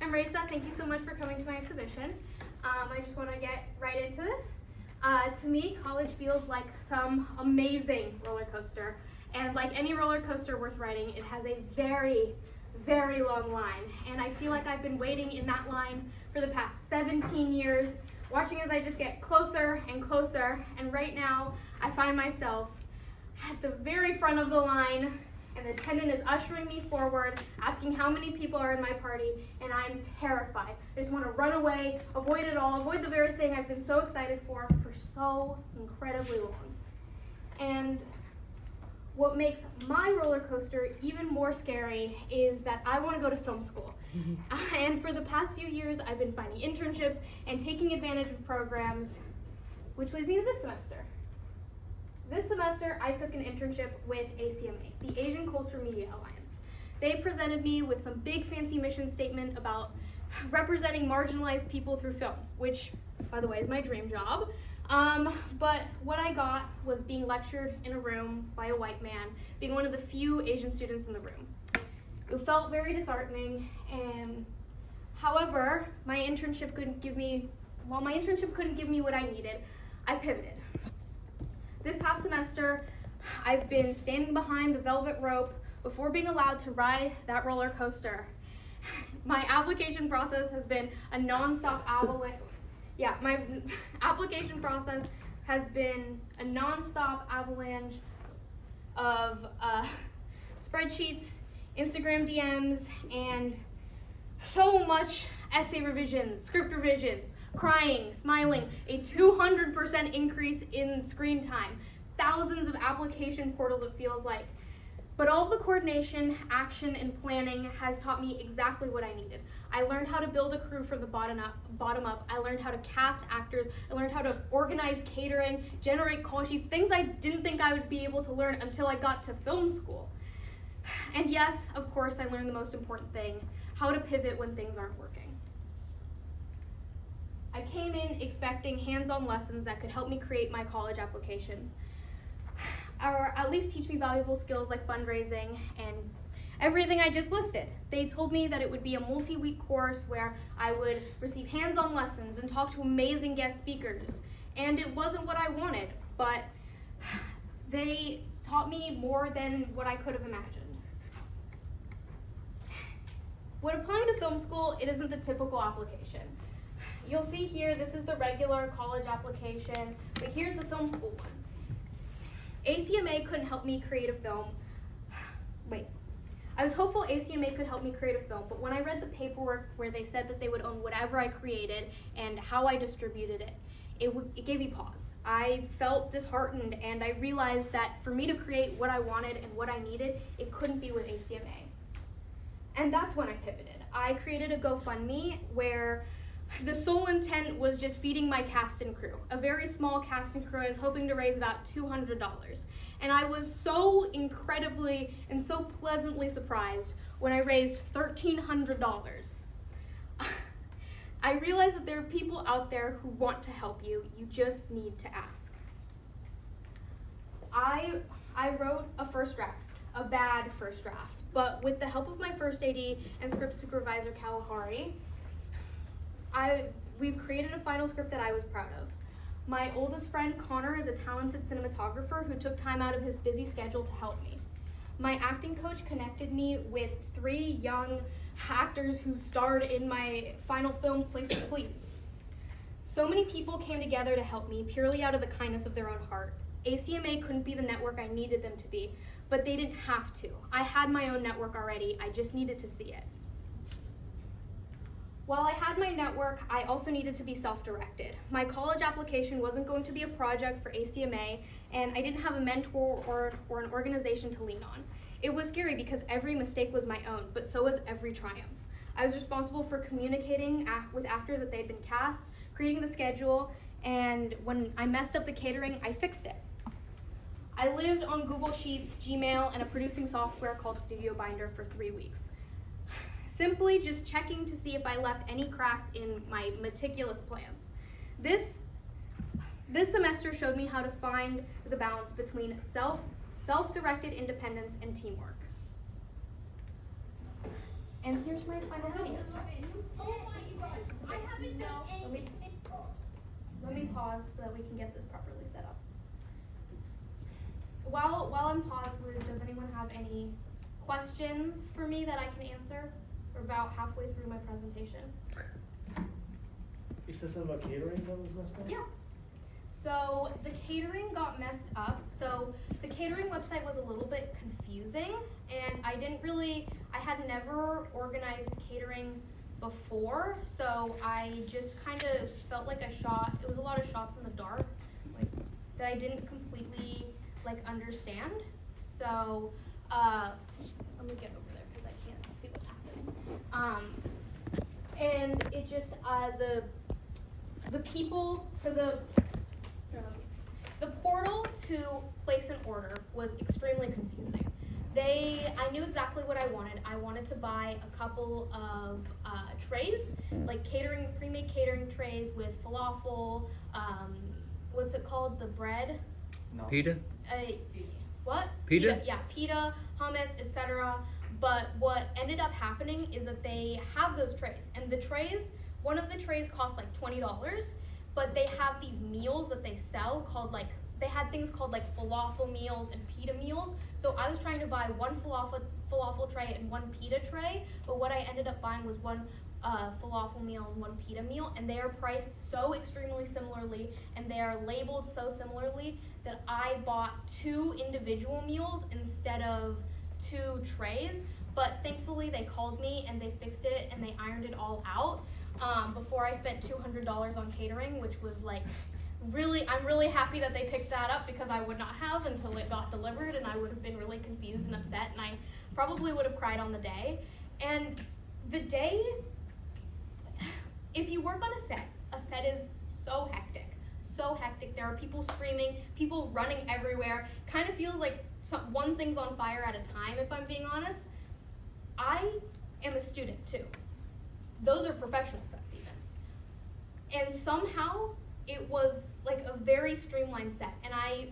I'm Raysa. Thank you so much for coming to my exhibition. I just want to get right into this. To me, college feels like some amazing roller coaster. And like any roller coaster worth riding, it has a very, very long line. And I feel like I've been waiting in that line for the past 17 years, watching as I just get closer and closer. And right now, I find myself at the very front of the line, and the attendant is ushering me forward, asking how many people are in my party, and I'm terrified. I just want to run away, avoid it all, avoid the very thing I've been so excited for so incredibly long. And what makes my roller coaster even more scary is that I want to go to film school. And for the past few years, I've been finding internships and taking advantage of programs, which leads me to this semester. This semester, I took an internship with ACMA, the Asian Culture Media Alliance. They presented me with some big fancy mission statement about representing marginalized people through film, which, by the way, is my dream job. But what I got was being lectured in a room by a white man, being one of the few Asian students in the room. It felt very disheartening, and however, my internship couldn't give me what I needed, I pivoted. This past semester, I've been standing behind the velvet rope before being allowed to ride that roller coaster. My application process has been a nonstop avalanche. Yeah, my application process has been a nonstop avalanche of spreadsheets, Instagram DMs, and so much essay revisions, script revisions, crying, smiling, a 200% increase in screen time, thousands of application portals it feels like. But all of the coordination, action, and planning has taught me exactly what I needed. I learned how to build a crew from the bottom up. I learned how to cast actors. I learned how to organize catering, generate call sheets, things I didn't think I would be able to learn until I got to film school. And yes, of course, I learned the most important thing, how to pivot when things aren't working. I came in expecting hands-on lessons that could help me create my college application, or at least teach me valuable skills like fundraising and everything I just listed. They told me that it would be a multi-week course where I would receive hands-on lessons and talk to amazing guest speakers. And it wasn't what I wanted, but they taught me more than what I could have imagined. When applying to film school, it isn't the typical application. You'll see here, this is the regular college application, but here's the film school one. ACMA couldn't help me create a film. I was hopeful ACMA could help me create a film, but when I read the paperwork where they said that they would own whatever I created and how I distributed it, it gave me pause. I felt disheartened, and I realized that for me to create what I wanted and what I needed, it couldn't be with ACMA. And that's when I pivoted. I created a GoFundMe where the sole intent was just feeding my cast and crew. A very small cast and crew. I was hoping to raise about $200. And I was so incredibly and so pleasantly surprised when I raised $1,300. I realized that there are people out there who want to help you. You just need to ask. I wrote a first draft, a bad first draft, but with the help of my first AD and script supervisor, Kalahari, we've created a final script that I was proud of. My oldest friend, Connor, is a talented cinematographer who took time out of his busy schedule to help me. My acting coach connected me with 3 young actors who starred in my final film, Places Please. So many people came together to help me purely out of the kindness of their own heart. ACMA couldn't be the network I needed them to be, but they didn't have to. I had my own network already, I just needed to see it. While I had my network, I also needed to be self-directed. My college application wasn't going to be a project for ACMA, and I didn't have a mentor or an organization to lean on. It was scary because every mistake was my own, but so was every triumph. I was responsible for communicating with actors that they'd been cast, creating the schedule, and when I messed up the catering, I fixed it. I lived on Google Sheets, Gmail, and a producing software called Studio Binder for 3 weeks. Simply just checking to see if I left any cracks in my meticulous plans. This semester showed me how to find the balance between self-directed independence and teamwork. And here's my final video. pause so that we can get this properly set up. While I'm paused, does anyone have any questions for me that I can answer? We're about halfway through my presentation. You said something about catering that was messed up? Yeah. So the catering got messed up. So the catering website was a little bit confusing, and I had never organized catering before, so I just kind of felt like it was a lot of shots in the dark, like, that I didn't completely understand. So let me get over there because I can't see what's happening. And it just the people, so the portal to place an order was extremely confusing. I knew exactly what I wanted. I wanted to buy a couple of trays, like pre-made catering trays with falafel, what's it called, the bread? No. Pita? What? Pita? Yeah, pita, hummus, etc. But what ended up happening is that they have those trays, and one of the trays cost like $20, but they have these meals that they sell called they had things called falafel meals and pita meals. So I was trying to buy one falafel tray and one pita tray, but what I ended up buying was one falafel meal and one pita meal, and they are priced so extremely similarly, and they are labeled so similarly that I bought 2 individual meals instead of 2 trays. But thankfully they called me and they fixed it and they ironed it all out before I spent $200 on catering, which was I'm really happy that they picked that up, because I would not have until it got delivered, and I would have been really confused and upset, and I probably would have cried on the day. And the day, if you work on a set is so hectic. There are people screaming, people running everywhere. Kind of feels like one thing's on fire at a time, if I'm being honest. I am a student too. Those are professional sets even. And somehow it was a very streamlined set. And I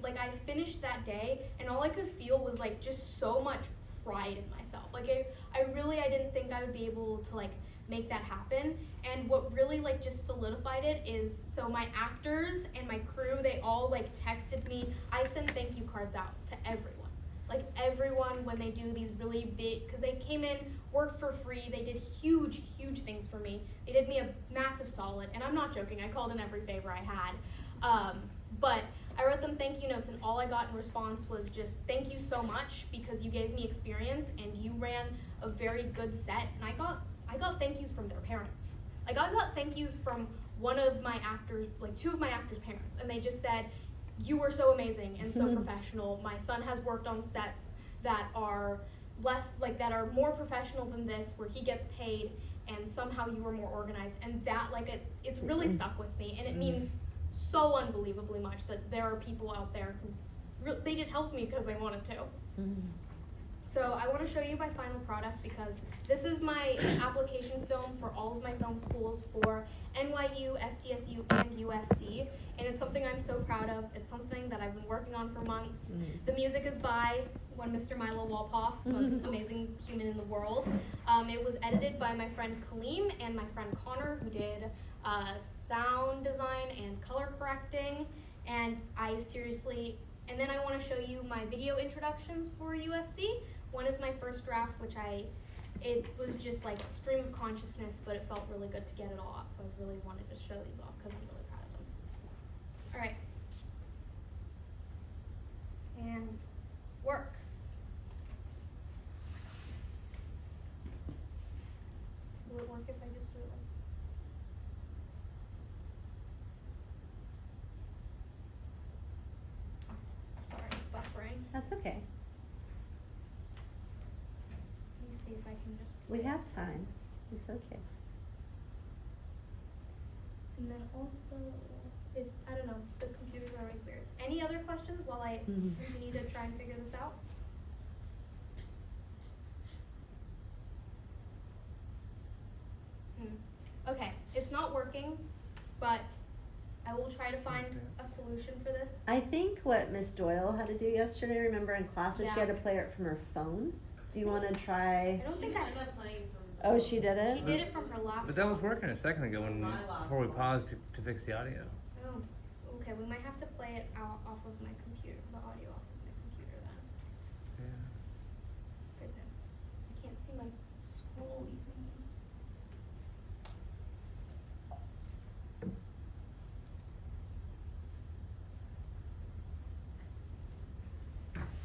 finished that day, and all I could feel was just so much pride in myself. I didn't think I would be able to make that happen. And what really just solidified it is, so my actors and my crew, they all texted me. I send thank you cards out to everyone. Everyone, when they do these really big, because they came in, worked for free, they did huge things for me. They did me a massive solid, and I'm not joking, I called in every favor I had. But I wrote them thank you notes, and all I got in response was just thank you so much, because you gave me experience and you ran a very good set. And I got thank yous from their parents. I got thank yous from one of my actors, 2 of my actors' parents, and they just said, you were so amazing and so professional. My son has worked on sets that are that are more professional than this, where he gets paid, and somehow you were more organized. And that it's really stuck with me, and it means so unbelievably much that there are people out there who they just helped me because they wanted to. So I want to show you my final product, because this is my application film for all of my film schools for NYU, SDSU, and USC, and it's something I'm so proud of. It's something that I've been working on for months. The music is by one Mr. Milo Walpoff, the most amazing human in the world. It was edited by my friend Kaleem and my friend Connor, who did sound design and color correcting, and and then I want to show you my video introductions for USC. One is my first draft, it was just a stream of consciousness, but it felt really good to get it all out, so I really wanted to show these off because I'm really proud of them. All right. And work. Will it work if I just do it like this? Sorry, it's buffering. That's okay. Let me see if I can just. We have time. It's okay. And then also, I don't know, the computers are always weird. Any other questions while I continue to try and figure this out? Okay, it's not working, but I will try to find a solution for this. I think what Miss Doyle had to do yesterday, remember in classes, she had to play it from her phone. Do you want to try? I don't think I ended up playing from. Oh, she did it? She did it from her laptop. But that was working a second ago before we paused to fix the audio. Oh. Okay, we might have to play it out off of my computer, the audio off of my computer then. Goodness, I can't see my scroll even.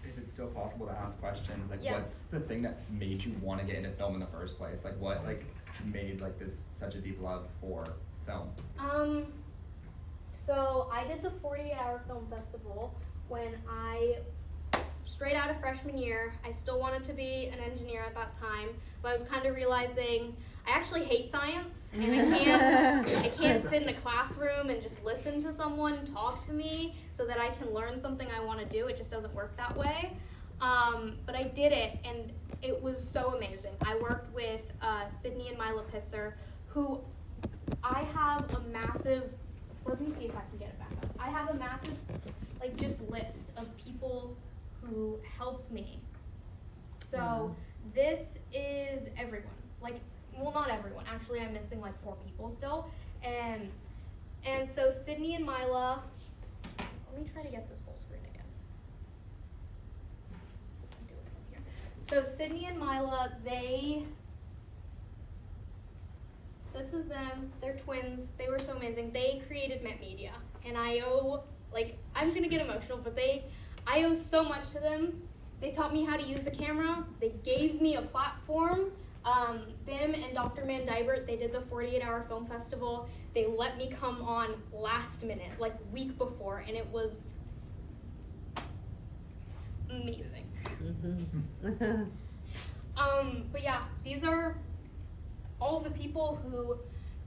If it's still possible to ask questions, like Yeah. what's the thing that made you want to get into film in the first place? Like what made like this such a deep love for film? So I did the 48-hour film festival when straight out of freshman year. I still wanted to be an engineer at that time, but I was kind of realizing I actually hate science, and I can't sit in a classroom and just listen to someone talk to me so that I can learn something I want to do. It just doesn't work that way. But I did it, and it was so amazing. I worked with Sydney and Mila Pitzer, who I have a massive, let me see if I can get it back up. I have a massive, just list of people who helped me. So this is everyone. Well, not everyone. Actually, I'm missing 4 people still. And so Sydney and Mila, let me try to get this full screen again. I'll do it from here. So Sydney and Mila, this is them. They're twins. They were so amazing. They created Met Media, and I owe, I'm gonna get emotional, but I owe so much to them. They taught me how to use the camera. They gave me a platform. Them and Dr. Van Dybert, they did the 48-hour film festival. They let me come on last minute, week before, and it was amazing. But yeah, these are all of the people who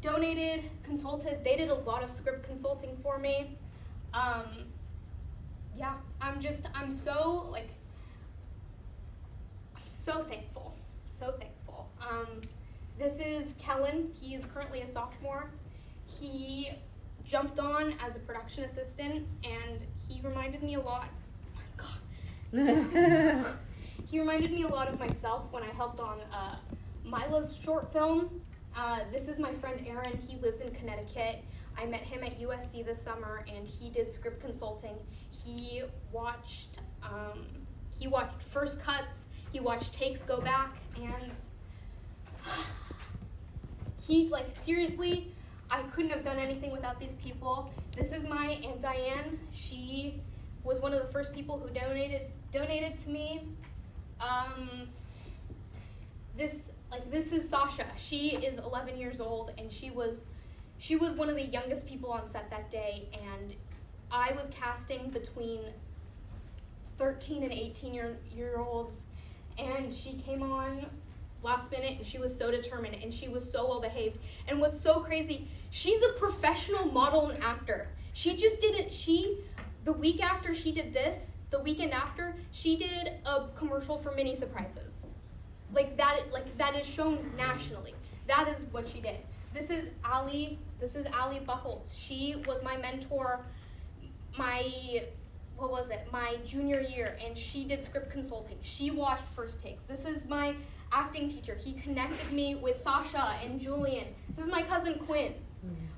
donated, consulted. They did a lot of script consulting for me. Yeah, I'm so thankful, so thankful. This is Kellen. He's currently a sophomore. He jumped on as a production assistant, and he reminded me a lot. Oh my God. He reminded me a lot of myself when I helped on Milo's short film. This is my friend Aaron. He lives in Connecticut. I met him at USC this summer, and he did script consulting. He watched first cuts. He watched takes go back, and he, seriously, I couldn't have done anything without these people. This is my Aunt Diane. She was one of the first people who donated to me. This is Sasha. She is 11 years old, and she was one of the youngest people on set that day, and I was casting between 13 and 18-year-olds, and she came on last minute, and she was so determined, and she was so well behaved. And what's so crazy, she's a professional model and actor. She just did it. The week after she did this, the weekend after, she did a commercial for Mini Surprises. That is shown nationally. That is what she did. This is Allie Buckles. She was my mentor my junior year, and she did script consulting. She watched first takes. This is my acting teacher. He connected me with Sasha and Julian. This is my cousin Quinn.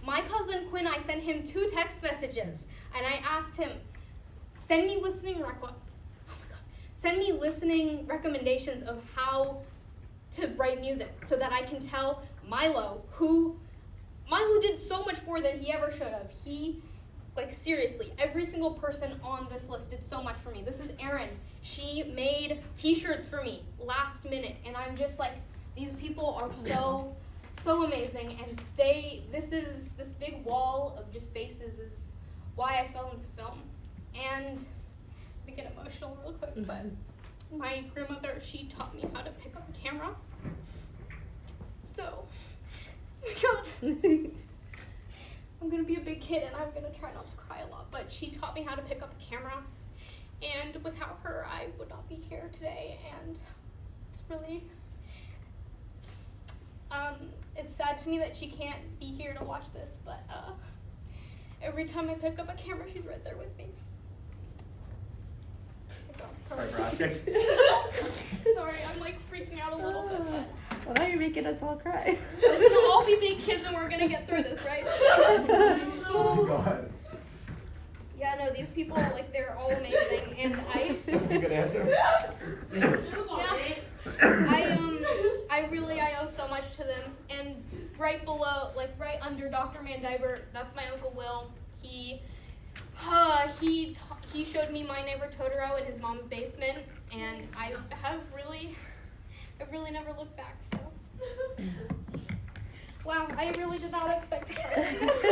My cousin Quinn, I sent him 2 text messages, and I asked him, send me listening recommendations of how to write music so that I can tell Milo did so much more than he ever should have. He, seriously, every single person on this list did so much for me. This is Erin. She made t-shirts for me last minute, and I'm just these people are so amazing, and this big wall of just faces is why I fell into film. And to get emotional real quick, but my grandmother, she taught me how to pick up a camera. So, oh my God. I'm gonna be a big kid, and I'm gonna try not to cry a lot, but she taught me how to pick up a camera, and without her, I would not be here today, and it's really, it's sad to me that she can't be here to watch this, but every time I pick up a camera, she's right there with me. Oh God, sorry. Sorry, I'm freaking out a little bit, but. Well, now you're making us all cry. We're gonna all be big kids, and we're gonna get through this, right? Oh God. people, like, they're all amazing, and That's a good answer. I owe so much to them, and right below, like, right under Dr. Mandibert, that's my Uncle Will. He showed me My Neighbor Totoro in his mom's basement, and I really never looked back, so. Wow, I really did not expect to try this.